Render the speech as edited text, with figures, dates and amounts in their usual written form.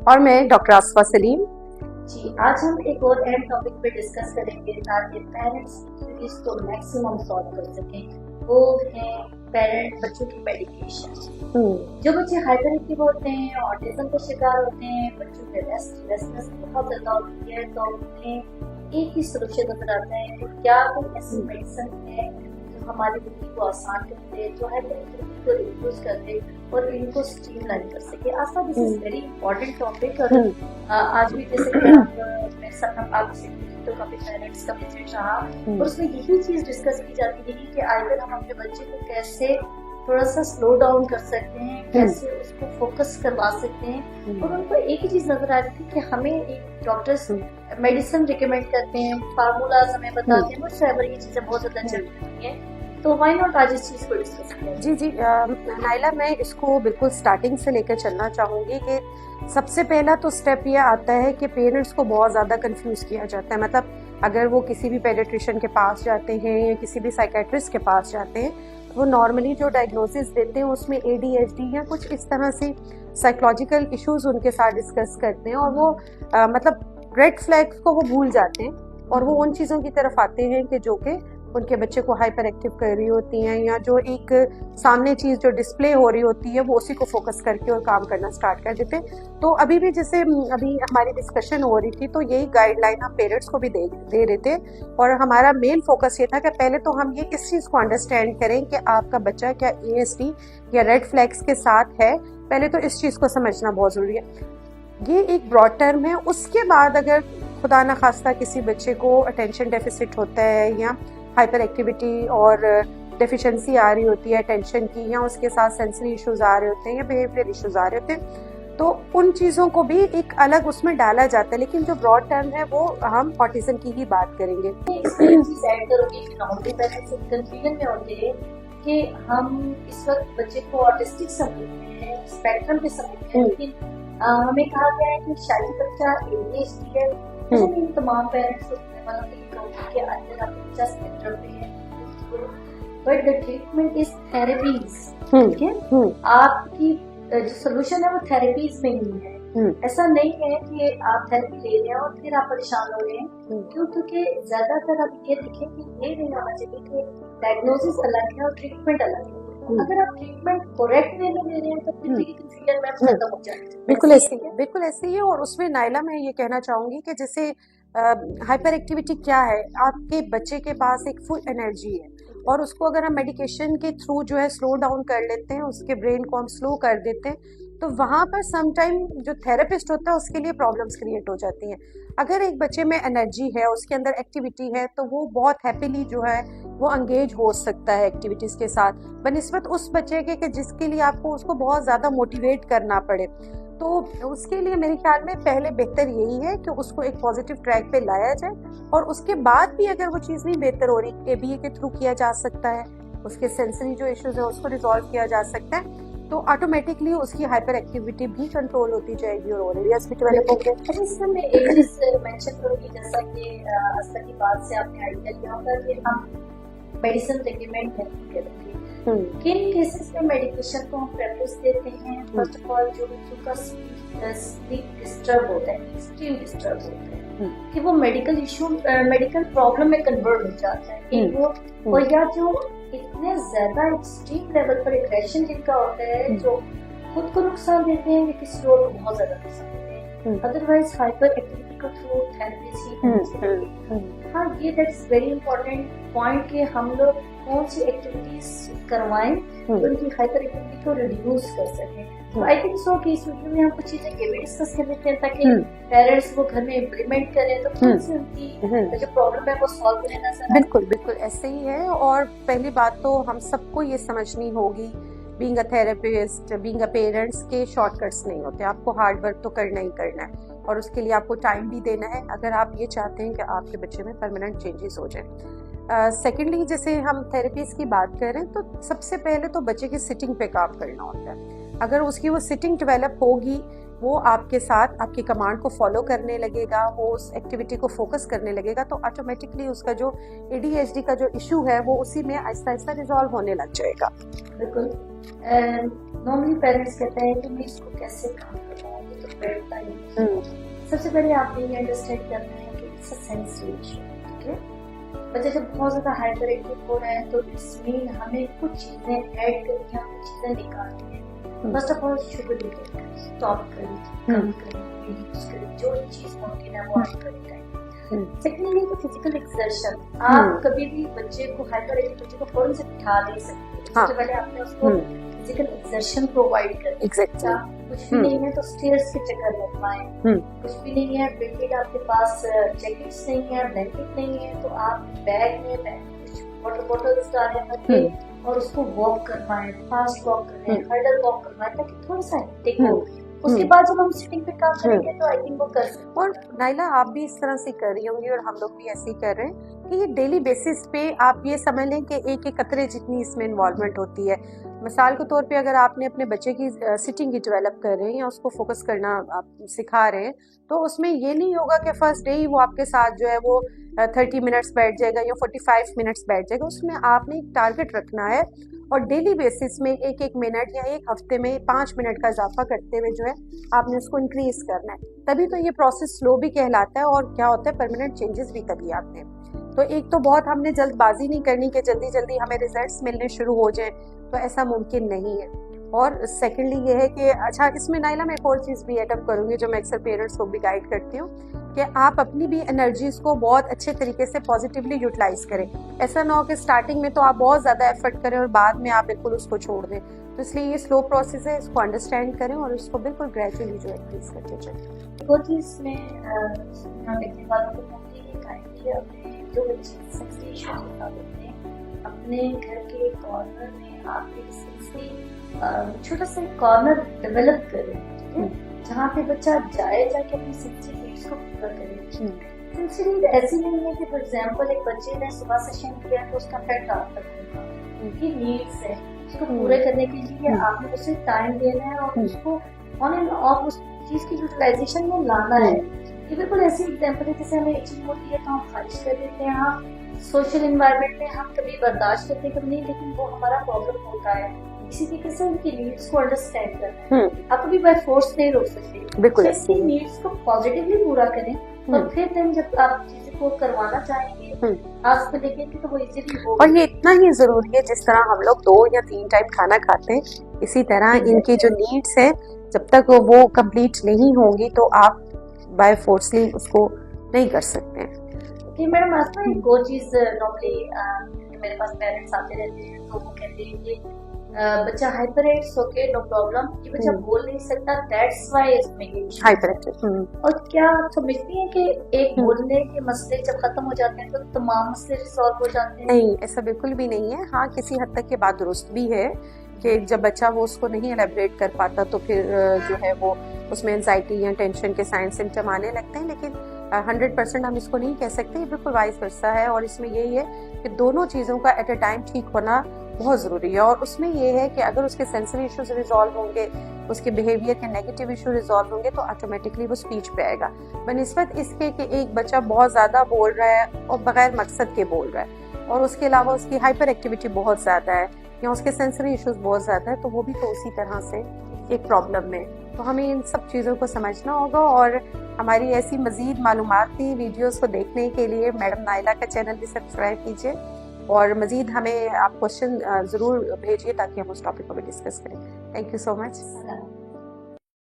और मैं डॉक्टर आसफा सलीम। जी, आज हम एक और अहम टॉपिक पे डिस्कस करेंगे ताकि पेरेंट्स इसको मैक्सिमम सॉल्व कर सकें। वो है पेरेंट बच्चों की मेडिकेशन। जो बच्चे हाइपर एक्टिव होते हैं, ऑटिज्म का शिकार होते हैं, बच्चों के रेस्टलेसनेस बहुत ज्यादा होती है, तो उन्हें एक ही सोल्यूशन नजर आता है कि क्या कोई ऐसी मेडिसिन है जो हमारी जिंदगी को आसान कर दे, जो हाइपर एक्टिविटी को रिड्यूस कर दे और इनको स्ट्रीमलाइन कर सके। Aastha, this is very important topic. और आज भी जैसे कि आप मेरे साथ आपसे तो काफी पेरेंट्स का विजिट रहा और उसमें यही चीज डिस्कस की जाती है कि आइदर हम अपने बच्चे को कैसे थोड़ा सा स्लो डाउन कर सकते हैं, कैसे उसको फोकस करवा सकते हैं। और उनको एक ही चीज नजर आ रही थी कि हमें एक डॉक्टर्स मेडिसिन रिकमेंड करते हैं, फार्मूलाज हमें बताते हैं, बट साइबर ये चीजें बहुत ज्यादा चल रही है, तो व्हाई नॉट आज इस चीज को डिस्कस करें। जी नाइला, मैं इसको बिल्कुल स्टार्टिंग से लेकर चलना चाहूंगी कि सबसे पहला तो स्टेप ये आता है कि पेरेंट्स को बहुत ज़्यादा कंफ्यूज किया जाता है। मतलब अगर वो किसी भी पेडियाट्रिशियन के पास जाते हैं या किसी भी साइकेट्रिस्ट के पास जाते हैं, वो नॉर्मली जो डायग्नोसिस देते हैं उसमें ADHD या कुछ इस तरह से साइकोलॉजिकल इश्यूज उनके साथ डिस्कस करते हैं, और वो मतलब रेड फ्लैग्स को वो भूल जाते हैं और वो उन चीज़ों की तरफ आते हैं कि जो कि उनके बच्चे को हाइपर एक्टिव कर रही होती हैं, या जो एक सामने चीज़ जो डिस्प्ले हो रही होती है वो उसी को फोकस करके और काम करना स्टार्ट कर देते हैं। तो अभी भी जैसे अभी हमारी डिस्कशन हो रही थी, तो यही गाइडलाइन हम पेरेंट्स को भी दे रहे थे, और हमारा मेन फोकस ये था कि पहले तो हम ये इस चीज़ को अंडरस्टैंड करें कि आपका बच्चा क्या ASD या रेड फ्लैग्स के साथ है। पहले तो इस चीज़ को समझना बहुत ज़रूरी है। ये एक ब्रॉड टर्म है। उसके बाद अगर खुदा न खास्ता किसी बच्चे को अटेंशन डेफिसिट होता है या हाइपर एक्टिविटी और डेफिशिएंसी आ रही होती है अटेंशन की, या उसके साथ सेंसरी इश्यूज आ रहे होते हैं या बिहेवियर इश्यूज आ रहे होते हैं, तो उन चीज़ों को भी एक अलग उसमें डाला जाता है। लेकिन जो ब्रॉड टर्म है वो हम ऑटिज्म की ही बात करेंगे। कंफ्यूजन में होते हैं कि हम इस वक्त बच्चे को ऑटिस्टिक समझते हैं, स्पेक्ट्रम पे समझते हैं, लेकिन हमें कहा गया है कि शायद बच्चा ADHD है। इन तमाम पेरेंट्स को के अंदर आप बच्चा स्पेक्ट्रम पे है, but the treatment is therapies. ठीक है, आपकी जो सोल्यूशन है वो थेरेपीज में ही है। ऐसा नहीं है कि आप थेरेपी ले रहे हैं और फिर आप परेशान हो रहे हैं, क्योंकि ज्यादातर आप ये देखें कि ये नहीं होना चाहिए कि डायग्नोसिस अलग है और ट्रीटमेंट अलग है। अगर आप ट्रीटमेंट करेक्ट वे में ले रहे हैं तो फिर भी कंफ्यूजन में खत्म हो जाएगा। बिल्कुल ऐसे ही है। और उसमें नाइला मैं ये कहना चाहूंगी कि जैसे हाइपर एक्टिविटी क्या है, आपके बच्चे के पास एक फुल एनर्जी है और उसको अगर हम मेडिकेशन के थ्रू जो है स्लो डाउन कर लेते हैं, उसके ब्रेन को हम स्लो कर देते हैं, तो वहाँ पर समटाइम जो थेरेपिस्ट होता है उसके लिए प्रॉब्लम्स क्रिएट हो जाती हैं। अगर एक बच्चे में एनर्जी है, उसके अंदर एक्टिविटी है, तो वो बहुत हैप्पीली जो है वो एंगेज हो सकता है एक्टिविटीज़ के साथ, बनिस्बत उस बच्चे के कि जिसके लिए आपको उसको बहुत ज़्यादा मोटिवेट करना पड़े। तो उसके लिए मेरे ख्याल में पहले बेहतर यही है कि उसको एक पॉजिटिव ट्रैक पे लाया जाए, और उसके बाद भी अगर वो चीज़ नहीं बेहतर हो रही, ABA के थ्रू किया जा सकता है, उसके सेंसरी जो इश्यूज है उसको रिजॉल्व किया जा सकता है, तो ऑटोमेटिकली उसकी हाइपर एक्टिविटी भी कंट्रोल होती जाएगी और एरियाज भी डेवलप होंगे। इसमें मैं एक चीज मेंशन करूंगी, जैसा कि अस्तर की बात से आपने आइडिया लिया होगा कि हम मेडिसिन रिकमेंड नहीं करते। किन केसेस में मेडिकेशन को हम प्रेफरेंस देते हैं? फर्स्ट ऑफ ऑल, जो बच्चों का स्लीप डिस्टर्ब होता है, एक्सट्रीम डिस्टर्ब होता है, कि वो मेडिकल इशू मेडिकल प्रॉब्लम में कन्वर्ट हो जाता है, एक वो, और या जो इतने ज्यादा एक्सट्रीम लेवल पर एग्रेशन जिनका होता है, जो खुद को नुकसान देते हैं या किसी और को बहुत ज्यादा नुकसान देते हैं। अदरवाइज हाइपर एक्टिविटी को थ्रू थेरेपीज ही। हाँ, ये दैट्स वेरी इंपॉर्टेंट पॉइंट कि हम लोग कौन सी एक्टिविटीज करवाएं तो उनकी हाइपर एक्टिविटी को रिड्यूस कर सकें। तो आई थिंक सो कि इस वीडियो में हम कुछ चीजें ये भी डिस्कस कर लेते हैं ताकि पेरेंट्स वो घर में इम्प्लीमेंट करें, तो कौन सी उनकी जो प्रॉब्लम है वो सॉल्व होने नजर आए। बिल्कुल ऐसे ही है। और पहली बात तो हम सबको ये समझनी होगी, being a therapist, being a parents, के शॉर्टकट्स नहीं होते। आपको हार्ड वर्क तो करना ही करना है और उसके लिए आपको टाइम भी देना है, अगर आप ये चाहते हैं कि आपके बच्चे में परमानेंट चेंजेस हो जाए। सेकेंडली, जैसे हम थेरेपीज की बात करें तो सबसे पहले तो बच्चे की सिटिंग पे काम करना होता है। अगर उसकी वो सिटिंग डेवलप होगी, वो आपके साथ आपकी कमांड को फॉलो करने लगेगा, वो उस एक्टिविटी को फोकस करने लगेगा, तो ऑटोमेटिकली उसका जो ADHD का जो इशू है वो उसी में आहिस्ता आहिस्ता रिजॉल्व होने लग जाएगा। बिल्कुल। नॉर्मली पेरेंट्स कहते हैं कि मैं इसको कैसे काम करवाऊँ, ये तो बैठता ही नहीं। सबसे पहले आपने ये अंडरस्टैंड करना है कि इट्स अ सेंसरी इशू, ठीक है। बच्चा जब बहुत ज्यादा हाइपर एक्टिव हो रहा है तो इसमें हमें कुछ चीजें ऐड करनी है, कुछ चीजें निकालनी है। First of all sugar intake stop करें, कम करें, यूज करें, जो चीज मुमकिन है वो आप करें। सेकेंडली फिजिकल एक्सर्शन, आप कभी भी बच्चे को हाइपर एक्टिव बच्चे को फौरन से बिठा नहीं सकते। सबसे पहले आपने उसको फिजिकल एक्सर्शन प्रोवाइड करें। कुछ भी नहीं है तो स्टेयर्स के चक्कर लगवाएं, कुछ भी नहीं है बेडशीट आपके पास जैकेट्स नहीं है, ब्लैंकेट नहीं है तो आप बैग में कुछ वाटर बॉटल्स डालें करके और उसको वॉक करवाएं, फास्ट वॉक करें, हर्डल वॉक करवाएं ताकि थोड़ा सा हेक्टिक हो। उसके बाद जब हम सिटिंग पे काम करेंगे तो आई थिंक वो कर सकते। और नाइला आप भी इस तरह से कर रही होंगी और हम लोग भी ऐसे ही कर रहे हैं कि ये डेली बेसिस पे आप ये समझ लें कि एक एक कतरे जितनी इसमें इन्वॉल्वमेंट होती है। मिसाल के तौर पे अगर आपने अपने बच्चे की सिटिंग की डेवलप कर रहे हैं या उसको फोकस करना आप सिखा रहे हैं तो उसमें ये नहीं होगा कि फर्स्ट डे ही वो आपके साथ जो है वो 30 मिनट्स बैठ जाएगा या 45 मिनट्स बैठ जाएगा। उसमें आपने एक टारगेट रखना है और डेली बेसिस में एक एक मिनट या एक हफ्ते में 5 मिनट का इजाफा करते हुए जो है आपने उसको इंक्रीज करना है। तभी तो ये प्रोसेस स्लो भी कहलाता है और क्या होता है परमानेंट चेंजेस भी तभी आते हैं। तो एक तो बहुत हमने जल्दबाजी नहीं करनी कि जल्दी जल्दी हमें रिजल्ट्स मिलने शुरू हो जाएं, तो ऐसा मुमकिन नहीं है। और सेकेंडली ये है कि अच्छा इसमें नाइला मैं एक और चीज़ भी एडअप करूँगी जो मैं अक्सर पेरेंट्स को भी गाइड करती हूँ कि आप अपनी भी एनर्जीज को बहुत अच्छे तरीके से पॉजिटिवली यूटिलाइज करें। ऐसा ना हो कि स्टार्टिंग में तो आप बहुत ज़्यादा एफर्ट करें और बाद में आप बिल्कुल उसको छोड़ दें। तो इसलिए ये स्लो प्रोसेस है, इसको अंडरस्टैंड करें और इसको बिल्कुल ग्रेजुअली जो इंक्रीज करते चलें। वो चीज़ में देखने वालों को मुझे एक आइडिया जो बच्चे सेंसरी इश्यूज बता देते हैं अपने घर के कॉर्नर में आप एक छोटा सा कॉर्नर डेवलप करें जहाँ पे बच्चा जाए जाके अपनी सेंसरी नीड्स को पूरा करे। सेंसरी नीड ऐसी नहीं है कि फॉर एग्जांपल एक बच्चे ने सुबह सेशन किया तो उसका पेट रात तक होगा। उनकी नीड्स है उसको पूरे करने के लिए आपने उसे टाइम देना है और उसको ऑन एंड ऑफ उस चीज की यूटिलाइजेशन में लाना है। ये बिल्कुल ऐसी एग्जांपल है जैसे हमें इचिंग होती है तो हम खारिज कर देते हैं, हम सोशल एनवायरनमेंट में हम कभी बर्दाश्त करते कभी नहीं, लेकिन वो हमारा प्रॉब्लम होता है। इसी तरीके से उनकी नीड्स को अंडरस्टैंड करना है। आप कभी बाय फोर्स नहीं रोक सकते, बिल्कुल इसकी नीड्स को पॉजिटिवली पूरा करें और फिर दिन जब आप चीजें को करवाना चाहेंगे आज को देखेंगे तो वो इजीली होगा। और ये इतना ही जरूरी है जिस तरह हम लोग 2 या 3 टाइम खाना खाते हैं इसी तरह इनकी जो नीड्स है जब तक वो कंप्लीट नहीं होंगी तो आप बाय फोर्सली उसको नहीं कर सकते हैं। कि मैडम आज ना एक और चीज नॉर्मली मेरे पास पेरेंट्स आते रहते हैं तो वो कहते हैं कि बच्चा हाइपर है, इट्स ओके, नो प्रॉब्लम, ये बच्चा बोल नहीं सकता, that's why it's making hyper active. और क्या आप समझती हैं कि एक बोलने के मसले जब खत्म हो जाते हैं तो तमाम मसले रिजॉल्व हो जाते हैं? नहीं, ऐसा बिल्कुल भी नहीं है। हाँ, किसी हद तक ये बात दुरुस्त भी है कि जब बच्चा वो उसको नहीं एलेबरेट कर पाता तो फिर जो है वो उसमें एंजाइटी या टेंशन के साइन सिम्टम आने लगते हैं, लेकिन 100% हम इसको नहीं कह सकते। ये बिल्कुल वाइस वर्सा है और इसमें यही है कि दोनों चीज़ों का एट अ टाइम ठीक होना बहुत ज़रूरी है। और उसमें ये है कि अगर उसके सेंसरी इश्यूज रिजॉल्व होंगे, उसके बिहेवियर के नेगेटिव इशू रिजॉल्व होंगे तो ऑटोमेटिकली वो स्पीच पे आएगा। बनिस्बत इसके कि एक बच्चा बहुत ज़्यादा बोल रहा है और बगैर मकसद के बोल रहा है और उसके अलावा उसकी हाइपर एक्टिविटी बहुत ज़्यादा है या उसके सेंसरी इश्यूज बहुत ज़्यादा है तो वो भी तो उसी तरह से एक प्रॉब्लम है। तो हमें इन सब चीज़ों को समझना होगा और हमारी ऐसी मज़ीद मालूमाती वीडियोस को देखने के लिए मैडम नाइला का चैनल भी सब्सक्राइब कीजिए और मज़ीद हमें आप क्वेश्चन ज़रूर भेजिए ताकि हम उस टॉपिक को भी डिस्कस करें। Thank you so much.